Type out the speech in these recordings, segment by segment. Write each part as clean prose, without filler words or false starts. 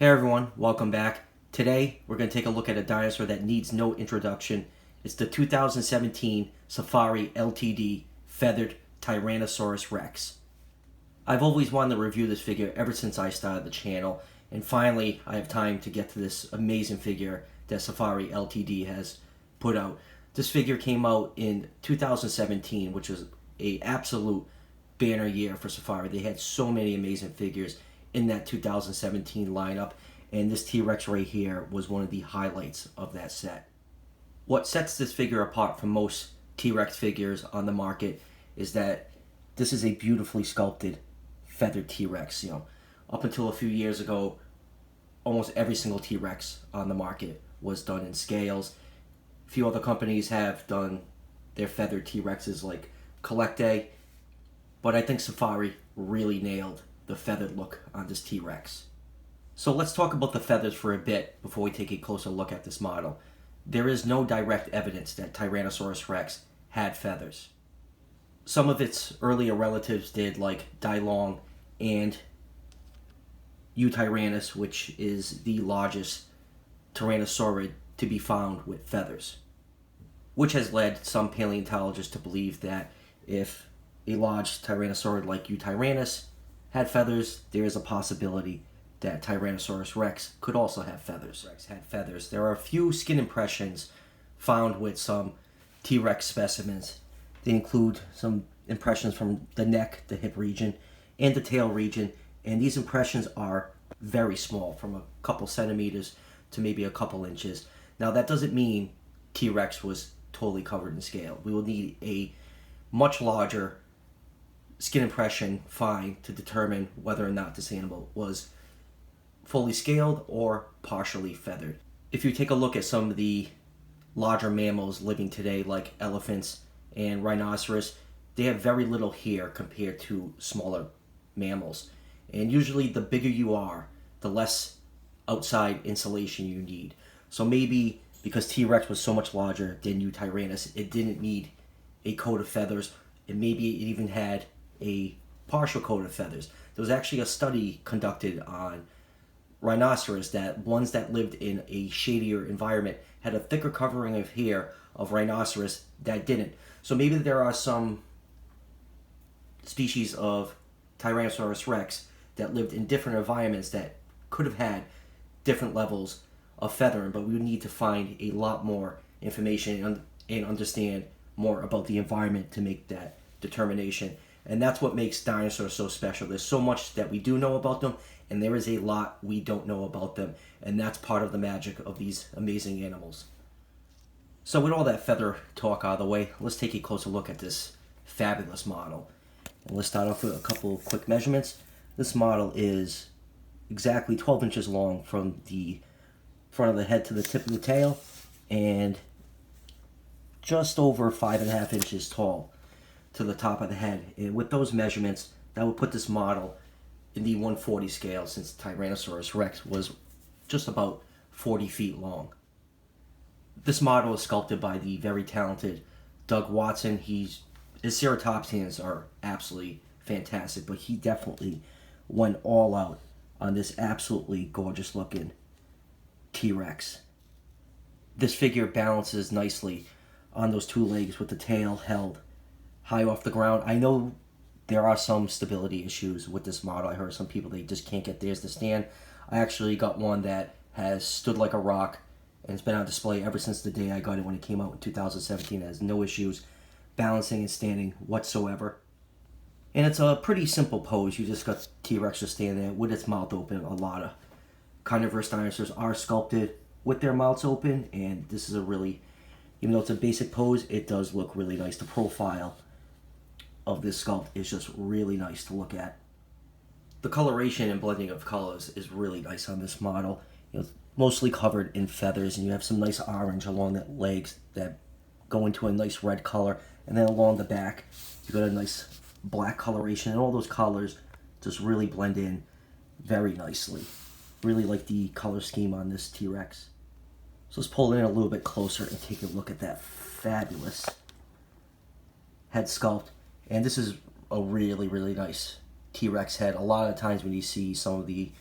Hey everyone, welcome back. Today we're going to take a look at a dinosaur that needs no introduction. It's the 2017 Safari Ltd Feathered Tyrannosaurus Rex. I've always wanted to review this figure ever since I started the channel, and finally I have time to get to this amazing figure that Safari Ltd has put out. This figure came out in 2017, which was an absolute banner year for Safari. They had so many amazing figures in that 2017 lineup, and this T-Rex right here was one of the highlights of that set. What sets this figure apart from most T-Rex figures on the market is that this is a beautifully sculpted feathered T-Rex. Up until a few years ago, almost every single T-Rex on the market was done in scales. A few other companies have done their feathered T-Rexes like Collecte, but I think Safari really nailed the feathered look on this T-Rex. So let's talk about the feathers for a bit before we take a closer look at this model. There is no direct evidence that Tyrannosaurus Rex had feathers. Some of its earlier relatives did, like Dilong and Utyrannus, which is the largest tyrannosaurid to be found with feathers, which has led some paleontologists to believe that if a large tyrannosaurid like Utyrannus had feathers, there is a possibility that Tyrannosaurus Rex could also have feathers. There are a few skin impressions found with some T-Rex specimens. They include some impressions from the neck, the hip region, and the tail region, and these impressions are very small, from a couple centimeters to maybe a couple inches. Now that doesn't mean T-Rex was totally covered in scale. We will need a much larger skin impression find to determine whether or not this animal was fully scaled or partially feathered. If you take a look at some of the larger mammals living today, like elephants and rhinoceros, they have very little hair compared to smaller mammals. And usually the bigger you are, the less outside insulation you need. So maybe because T-Rex was so much larger than Utyrannus, it didn't need a coat of feathers, and maybe it even had a partial coat of feathers. There was actually a study conducted on rhinoceros that ones that lived in a shadier environment had a thicker covering of hair of rhinoceros that didn't. So maybe there are some species of Tyrannosaurus Rex that lived in different environments that could have had different levels of feathering, but we would need to find a lot more information and understand more about the environment to make that determination. And that's what makes dinosaurs so special. There's so much that we do know about them, and there is a lot we don't know about them, and that's part of the magic of these amazing animals. So with all that feather talk out of the way, let's take a closer look at this fabulous model. And let's start off with a couple of quick measurements. This model is exactly 12 inches long from the front of the head to the tip of the tail, and just over 5.5 inches tall to the top of the head. And with those measurements, that would put this model in the 140 scale, since Tyrannosaurus Rex was just about 40 feet long. This model is sculpted by the very talented Doug Watson. His ceratopsians are absolutely fantastic, but he definitely went all out on this absolutely gorgeous looking T-Rex. This figure balances nicely on those two legs with the tail held high off the ground. I know there are some stability issues with this model. I heard some people, they just can't get theirs to stand. I actually got one that has stood like a rock, and it's been on display ever since the day I got it when it came out in 2017. It has no issues balancing and standing whatsoever. And it's a pretty simple pose. You just got T-Rex just standing there with its mouth open. A lot of carnivorous dinosaurs are sculpted with their mouths open, and this is a really, even though it's a basic pose, it does look really nice. The profile of this sculpt is just really nice to look at. The coloration and blending of colors is really nice on this model. It's mostly covered in feathers, and you have some nice orange along the legs that go into a nice red color, and then along the back you got a nice black coloration, and all those colors just really blend in very nicely. Really like the color scheme on this T-Rex. So let's pull it in a little bit closer and take a look at that fabulous head sculpt. And this is a really, really nice T-Rex head. A lot of times when you see some of the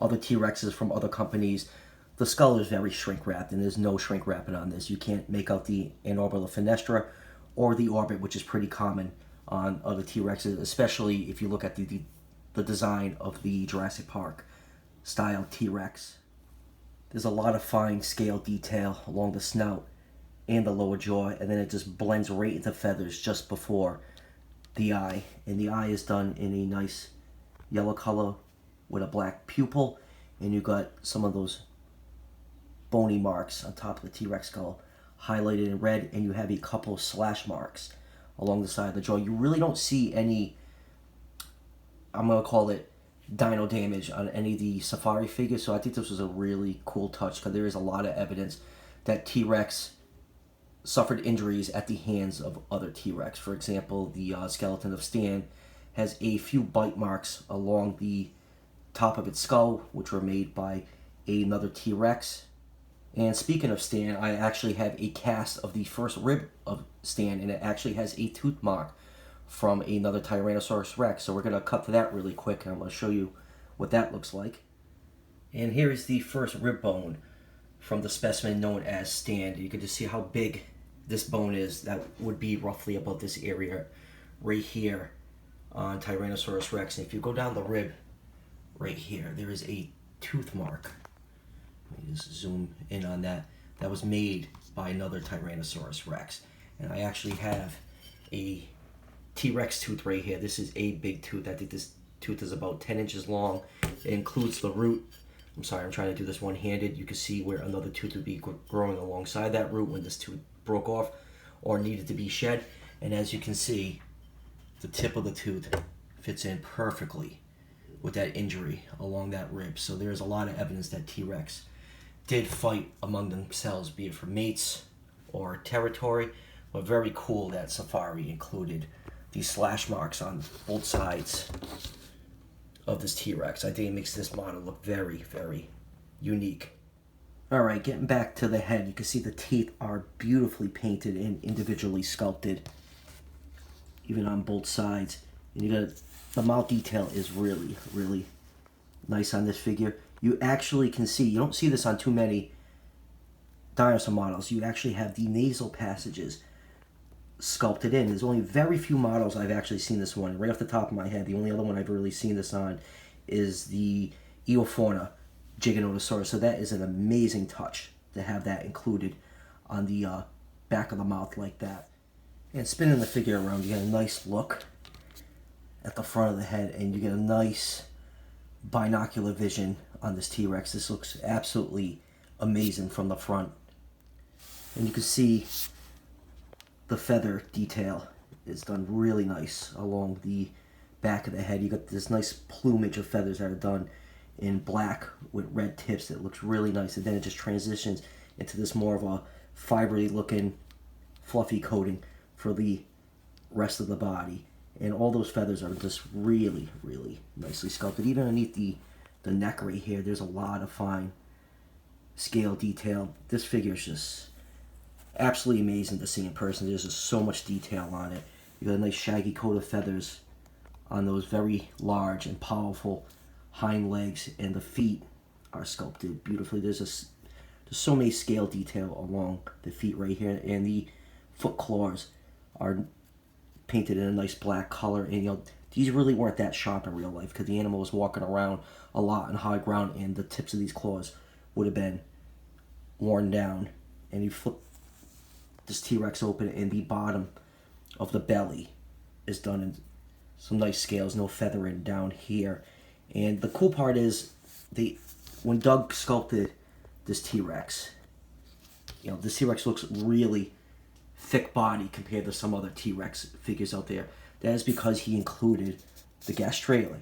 other T-Rexes from other companies, the skull is very shrink wrapped, and there's no shrink wrapping on this. You can't make out the anorbital fenestra or the orbit, which is pretty common on other T-Rexes, especially if you look at the design of the Jurassic Park style T-Rex. There's a lot of fine scale detail along the snout and the lower jaw, and then it just blends right into feathers just before the eye. And the eye is done in a nice yellow color with a black pupil, and you got some of those bony marks on top of the T-Rex skull highlighted in red, and you have a couple slash marks along the side of the jaw. You really don't see any, I'm going to call it, dino damage on any of the safari figures, so I think this was a really cool touch, because there is a lot of evidence that T-Rex suffered injuries at the hands of other T-Rex. For example, the skeleton of Stan has a few bite marks along the top of its skull, which were made by another T-Rex. And speaking of Stan, I actually have a cast of the first rib of Stan, and it actually has a tooth mark from another Tyrannosaurus Rex. So we're going to cut to that really quick, and I'm going to show you what that looks like. And here is the first rib bone from the specimen known as Stan. You can just see how big this bone is. That would be roughly about this area right here on Tyrannosaurus Rex. And if you go down the rib right here, there is a tooth mark. Let me just zoom in on that. That was made by another Tyrannosaurus Rex. And I actually have a T-Rex tooth right here. This is a big tooth. I think this tooth is about 10 inches long. It includes the root. I'm sorry, I'm trying to do this one-handed. You can see where another tooth would be growing alongside that root when this tooth broke off or needed to be shed. And as you can see, the tip of the tooth fits in perfectly with that injury along that rib. So there's a lot of evidence that T-Rex did fight among themselves, be it for mates or territory. But very cool that Safari included these slash marks on both sides of this T-Rex. I think it makes this model look very, very unique. Alright, getting back to the head, you can see the teeth are beautifully painted and individually sculpted, even on both sides. And you got the mouth detail is really, really nice on this figure. You actually can see, you don't see this on too many dinosaur models, you actually have the nasal passages sculpted in. There's only very few models I've actually seen this one. Right off the top of my head, the only other one I've really seen this on is the Eofauna Giganotosaurus. So that is an amazing touch to have that included on the back of the mouth like that. And spinning the figure around, you get a nice look at the front of the head, and you get a nice binocular vision on this T-Rex. This looks absolutely amazing from the front. And you can see the feather detail is done really nice along the back of the head. You got this nice plumage of feathers that are done in black with red tips. It looks really nice, and then it just transitions into this more of a fibery looking fluffy coating for the rest of the body. And all those feathers are just really, really nicely sculpted. Even underneath the neck right here, there's a lot of fine scale detail. This figure is just absolutely amazing to see in person. There's just so much detail on it. You got a nice shaggy coat of feathers on those very large and powerful hind legs, and the feet are sculpted beautifully. There's so many scale detail along the feet right here, and the foot claws are painted in a nice black color. And you know, these really weren't that sharp in real life because the animal was walking around a lot on high ground, and the tips of these claws would have been worn down. And you flip this T-Rex open, and the bottom of the belly is done in some nice scales, no feathering down here. And the cool part is, when Doug sculpted this T-Rex, you know, this T-Rex looks really thick body compared to some other T-Rex figures out there. That is because he included the gastrella,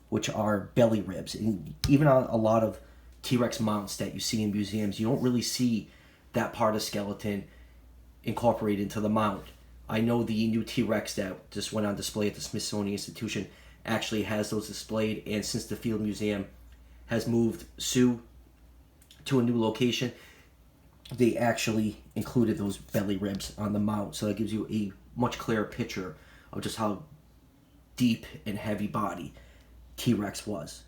which are belly ribs. And even on a lot of T-Rex mounts that you see in museums, you don't really see that part of skeleton incorporated into the mount. I know the new T-Rex that just went on display at the Smithsonian Institution actually has those displayed, and since the Field Museum has moved Sue to a new location, they actually included those belly ribs on the mount, so that gives you a much clearer picture of just how deep and heavy body T-Rex was.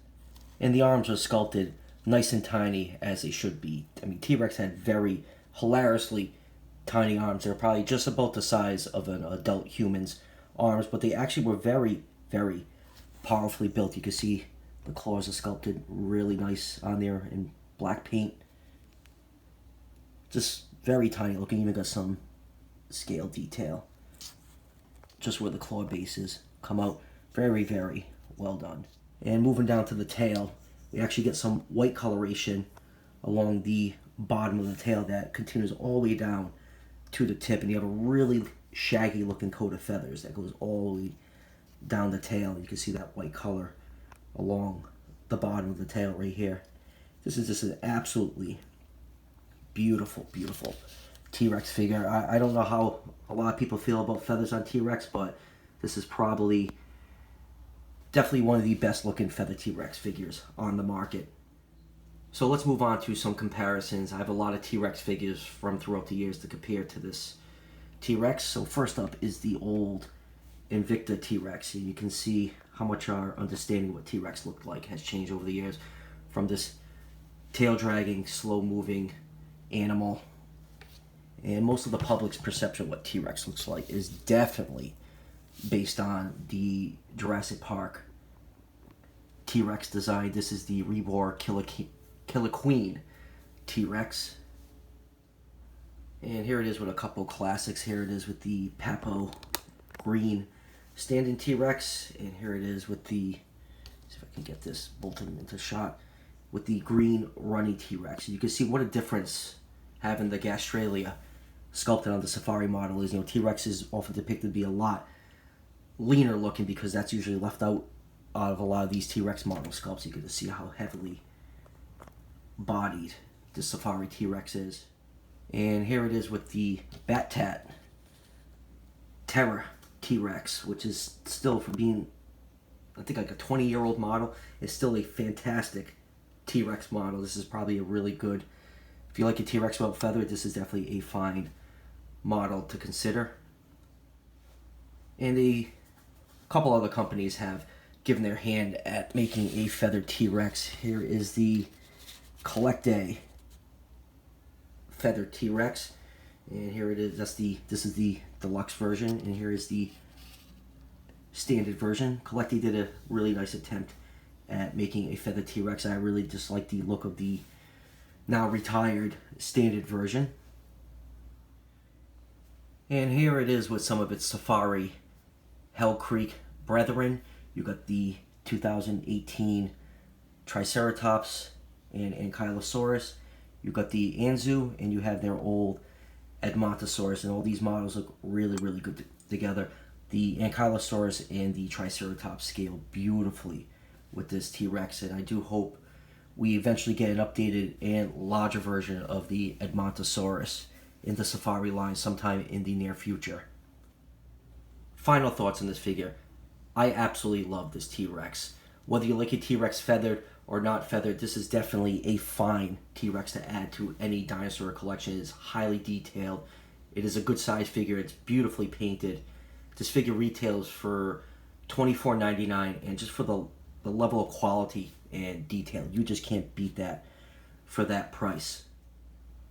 And the arms are sculpted nice and tiny as they should be. I mean, T-Rex had very hilariously tiny arms. They're probably just about the size of an adult human's arms, but they actually were very, very powerfully built. You can see the claws are sculpted really nice on there in black paint. Just very tiny looking. Even got some scale detail just where the claw bases come out. Very, very well done. And moving down to the tail, we actually get some white coloration along the bottom of the tail that continues all the way down to the tip, and you have a really shaggy looking coat of feathers that goes all the way down the tail. You can see that white color along the bottom of the tail right here. This is just an absolutely beautiful, beautiful T-Rex figure. I don't know how a lot of people feel about feathers on T-Rex, but this is definitely one of the best looking feather T-Rex figures on the market. So let's move on to some comparisons. I have a lot of T-Rex figures from throughout the years to compare to this T-Rex. So first up is the old Invicta T-Rex. You can see how much our understanding of what T-Rex looked like has changed over the years, from this tail dragging, slow moving animal. And most of the public's perception of what T-Rex looks like is definitely based on the Jurassic Park T-Rex design. This is the Reborn Killer Queen T-Rex. And here it is with a couple classics. Here it is with the Papo green standing T-Rex, and here it is with the, see if I can get this bolted into shot, with the green runny T-Rex. You can see what a difference having the gastralia sculpted on the safari model is. You know, T-Rex is often depicted to be a lot leaner looking because that's usually left out of a lot of these T-Rex model sculpts. You get to see how heavily bodied the safari T-Rex is. And here it is with the Bat-Tat Terror T-Rex, which is still, for being, I think, like a 20-year-old model, is still a fantastic T-Rex model. This is probably a really good, if you like a T-Rex without feather, this is definitely a fine model to consider. And a couple other companies have given their hand at making a feathered T-Rex. Here is the Collecte feathered T-Rex, and here it is. This is the deluxe version, and here is the standard version. Collecte did a really nice attempt at making a feathered T-Rex. I really just like the look of the now retired standard version. And here it is with some of its safari Hell Creek brethren. You got the 2018 Triceratops and Ankylosaurus. You got the Anzu, and you have their old Edmontosaurus, and all these models look really, really good together. The Ankylosaurus and the Triceratops scale beautifully with this T-Rex, and I do hope we eventually get an updated and larger version of the Edmontosaurus in the safari line sometime in the near future. Final thoughts on this figure. I absolutely love this T-Rex. Whether you like a T-Rex feathered or not feathered, this is definitely a fine T-Rex to add to any dinosaur collection. It is highly detailed. It is a good size figure. It's beautifully painted. This figure retails for $24.99, and just for the level of quality and detail, you just can't beat that for that price.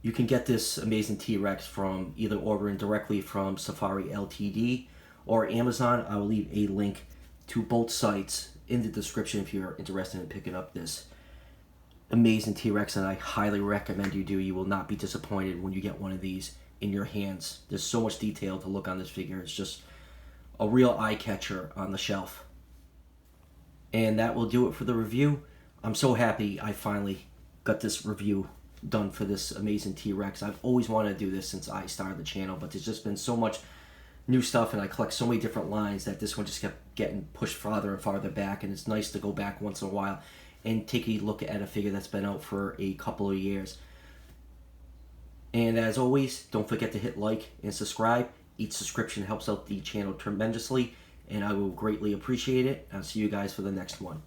You can get this amazing T-Rex from either ordering directly from Safari Ltd. or Amazon. I will leave a link to both sites in the description if you're interested in picking up this amazing T-Rex, and I highly recommend you do. You will not be disappointed when you get one of these in your hands. There's so much detail to look on this figure. It's just a real eye-catcher on the shelf. And that will do it for the review. I'm so happy I finally got this review done for this amazing T-Rex. I've always wanted to do this since I started the channel, but there's just been so much new stuff, and I collect so many different lines that this one just kept getting pushed farther and farther back, and it's nice to go back once in a while and take a look at a figure that's been out for a couple of years. And as always, don't forget to hit like and subscribe. Each subscription helps out the channel tremendously, and I will greatly appreciate it. I'll see you guys for the next one.